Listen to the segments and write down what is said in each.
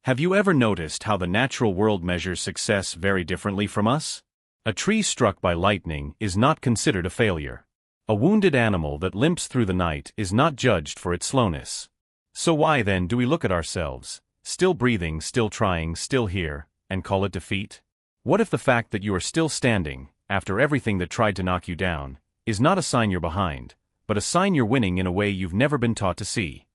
Have you ever noticed how the natural world measures success very differently from us? A tree struck by lightning is not considered a failure. A wounded animal that limps through the night is not judged for its slowness. So why then do we look at ourselves, still breathing, still trying, still here, and call it defeat? What if the fact that you are still standing, after everything that tried to knock you down, is not a sign you're behind, but a sign you're winning in a way you've never been taught to see?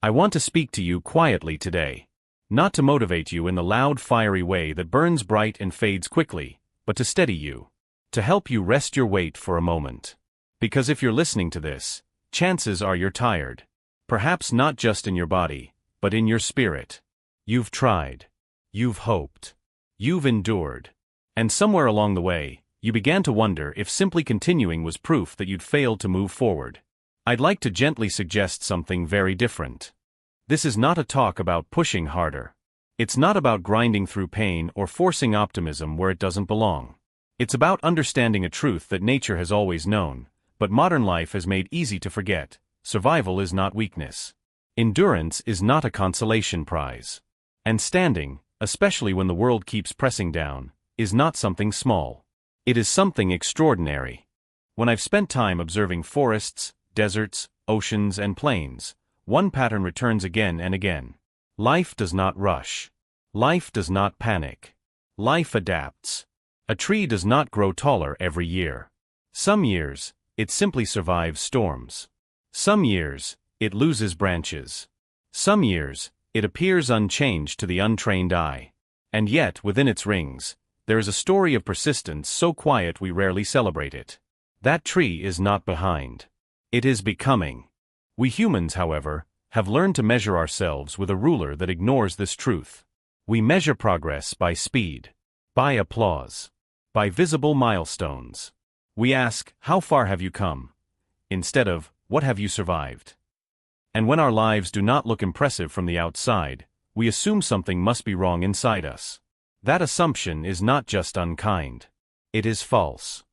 I want to speak to you quietly today. Not to motivate you in the loud, fiery way that burns bright and fades quickly, but to steady you. To help you rest your weight for a moment. Because if you're listening to this, chances are you're tired. Perhaps not just in your body, but in your spirit. You've tried. You've hoped. You've endured. And somewhere along the way, you began to wonder if simply continuing was proof that you'd failed to move forward. I'd like to gently suggest something very different. This is not a talk about pushing harder. It's not about grinding through pain or forcing optimism where it doesn't belong. It's about understanding a truth that nature has always known, but modern life has made easy to forget. Survival is not weakness. Endurance is not a consolation prize. And standing, especially when the world keeps pressing down, is not something small. It is something extraordinary. When I've spent time observing forests, deserts, oceans, and plains, one pattern returns again and again. Life does not rush. Life does not panic. Life adapts. A tree does not grow taller every year. Some years, it simply survives storms. Some years, it loses branches. Some years, it appears unchanged to the untrained eye. And yet, within its rings, there is a story of persistence so quiet we rarely celebrate it. That tree is not behind. It is becoming. We humans, however, have learned to measure ourselves with a ruler that ignores this truth. We measure progress by speed, by applause, by visible milestones. We ask, how far have you come? Instead of, what have you survived? And when our lives do not look impressive from the outside, we assume something must be wrong inside us. That assumption is not just unkind. It is false.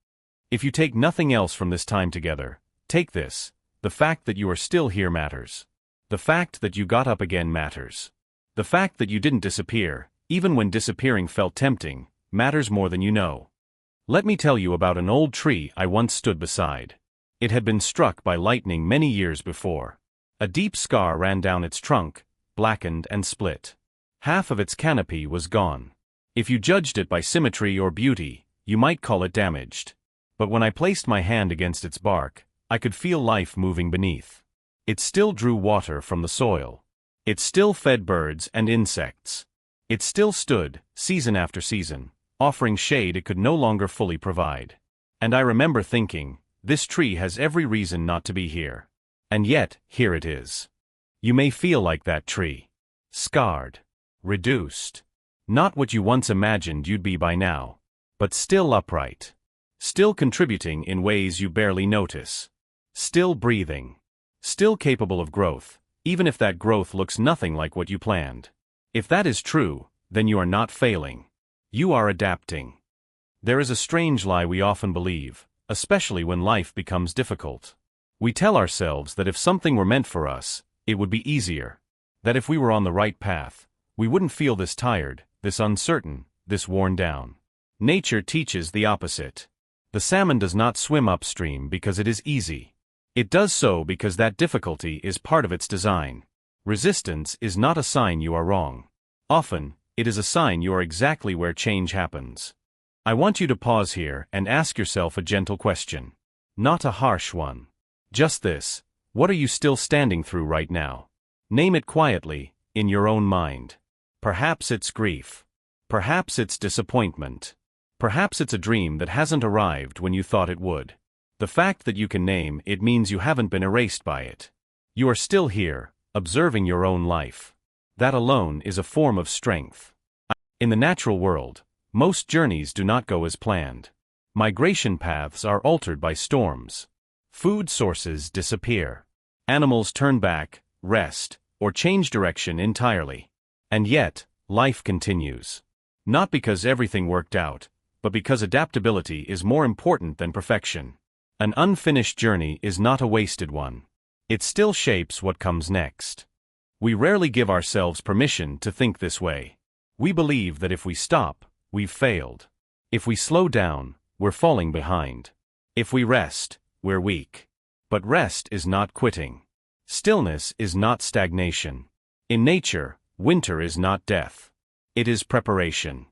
If you take nothing else from this time together, take this: the fact that you are still here matters. The fact that you got up again matters. The fact that you didn't disappear, even when disappearing felt tempting, matters more than you know. Let me tell you about an old tree I once stood beside. It had been struck by lightning many years before. A deep scar ran down its trunk, blackened and split. Half of its canopy was gone. If you judged it by symmetry or beauty, you might call it damaged. But when I placed my hand against its bark, I could feel life moving beneath. It still drew water from the soil. It still fed birds and insects. It still stood, season after season, offering shade it could no longer fully provide. And I remember thinking, this tree has every reason not to be here. And yet, here it is. You may feel like that tree. Scarred. Reduced. Not what you once imagined you'd be by now. But still upright. Still contributing in ways you barely notice. Still breathing. Still capable of growth, even if that growth looks nothing like what you planned. If that is true, then you are not failing. You are adapting. There is a strange lie we often believe, especially when life becomes difficult. We tell ourselves that if something were meant for us, it would be easier. That if we were on the right path, we wouldn't feel this tired, this uncertain, this worn down. Nature teaches the opposite. The salmon does not swim upstream because it is easy. It does so because that difficulty is part of its design. Resistance is not a sign you are wrong. Often, it is a sign you are exactly where change happens. I want you to pause here and ask yourself a gentle question. Not a harsh one. Just this: what are you still standing through right now? Name it quietly, in your own mind. Perhaps it's grief. Perhaps it's disappointment. Perhaps it's a dream that hasn't arrived when you thought it would. The fact that you can name it means you haven't been erased by it. You are still here, observing your own life. That alone is a form of strength. In the natural world, most journeys do not go as planned. Migration paths are altered by storms. Food sources disappear. Animals turn back, rest, or change direction entirely. And yet, life continues. Not because everything worked out, but because adaptability is more important than perfection. An unfinished journey is not a wasted one. It still shapes what comes next. We rarely give ourselves permission to think this way. We believe that if we stop, we've failed. If we slow down, we're falling behind. If we rest, we're weak. But rest is not quitting. Stillness is not stagnation. In nature, winter is not death. It is preparation.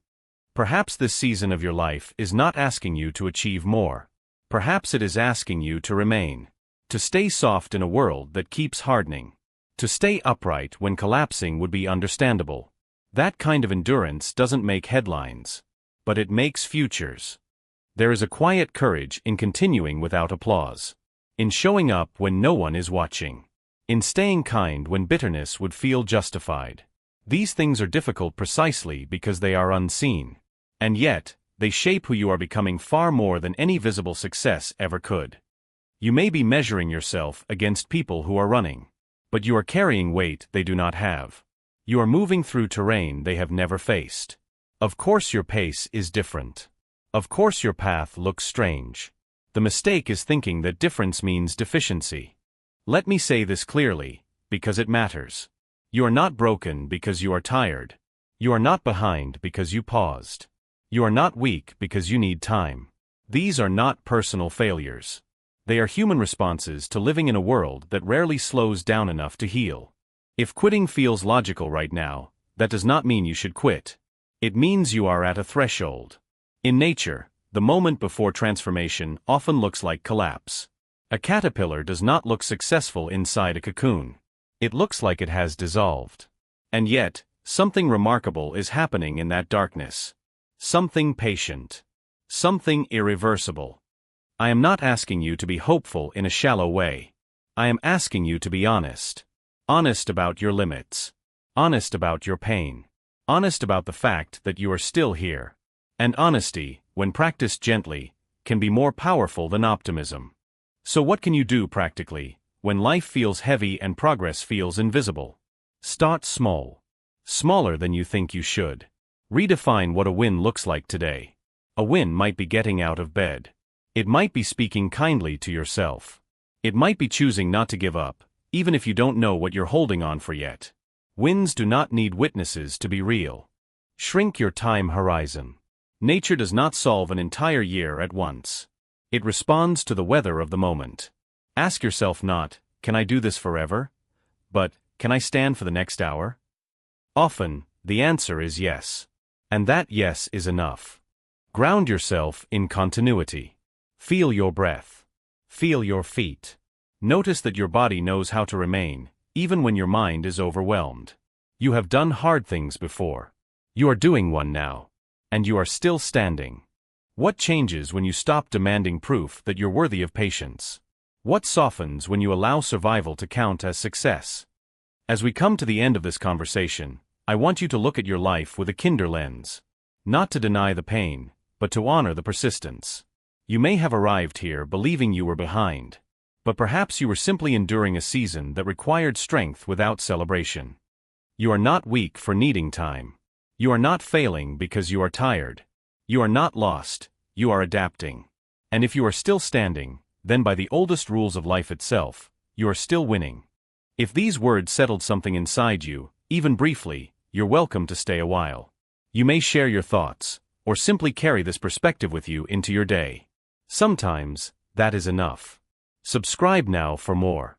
Perhaps this season of your life is not asking you to achieve more. Perhaps it is asking you to remain. To stay soft in a world that keeps hardening. To stay upright when collapsing would be understandable. That kind of endurance doesn't make headlines. But it makes futures. There is a quiet courage in continuing without applause. In showing up when no one is watching. In staying kind when bitterness would feel justified. These things are difficult precisely because they are unseen. And yet, they shape who you are becoming far more than any visible success ever could. You may be measuring yourself against people who are running. But you are carrying weight they do not have. You are moving through terrain they have never faced. Of course your pace is different. Of course your path looks strange. The mistake is thinking that difference means deficiency. Let me say this clearly, because it matters. You are not broken because you are tired. You are not behind because you paused. You are not weak because you need time. These are not personal failures. They are human responses to living in a world that rarely slows down enough to heal. If quitting feels logical right now, that does not mean you should quit. It means you are at a threshold. In nature, the moment before transformation often looks like collapse. A caterpillar does not look successful inside a cocoon. It looks like it has dissolved. And yet, something remarkable is happening in that darkness. Something patient. Something irreversible. I am not asking you to be hopeful in a shallow way. I am asking you to be honest. Honest about your limits. Honest about your pain. Honest about the fact that you are still here. And honesty, when practiced gently, can be more powerful than optimism. So what can you do practically, when life feels heavy and progress feels invisible? Start small. Smaller than you think you should. Redefine what a win looks like today. A win might be getting out of bed. It might be speaking kindly to yourself. It might be choosing not to give up, even if you don't know what you're holding on for yet. Wins do not need witnesses to be real. Shrink your time horizon. Nature does not solve an entire year at once. It responds to the weather of the moment. Ask yourself not, can I do this forever? But, can I stand for the next hour? Often, the answer is yes. And that yes is enough. Ground yourself in continuity. Feel your breath. Feel your feet. Notice that your body knows how to remain, even when your mind is overwhelmed. You have done hard things before. You are doing one now. And you are still standing. What changes when you stop demanding proof that you're worthy of patience? What softens when you allow survival to count as success? As we come to the end of this conversation, I want you to look at your life with a kinder lens. Not to deny the pain, but to honor the persistence. You may have arrived here believing you were behind. But perhaps you were simply enduring a season that required strength without celebration. You are not weak for needing time. You are not failing because you are tired. You are not lost, you are adapting. And if you are still standing, then by the oldest rules of life itself, you are still winning. If these words settled something inside you, even briefly, you're welcome to stay a while. You may share your thoughts, or simply carry this perspective with you into your day. Sometimes, that is enough. Subscribe now for more.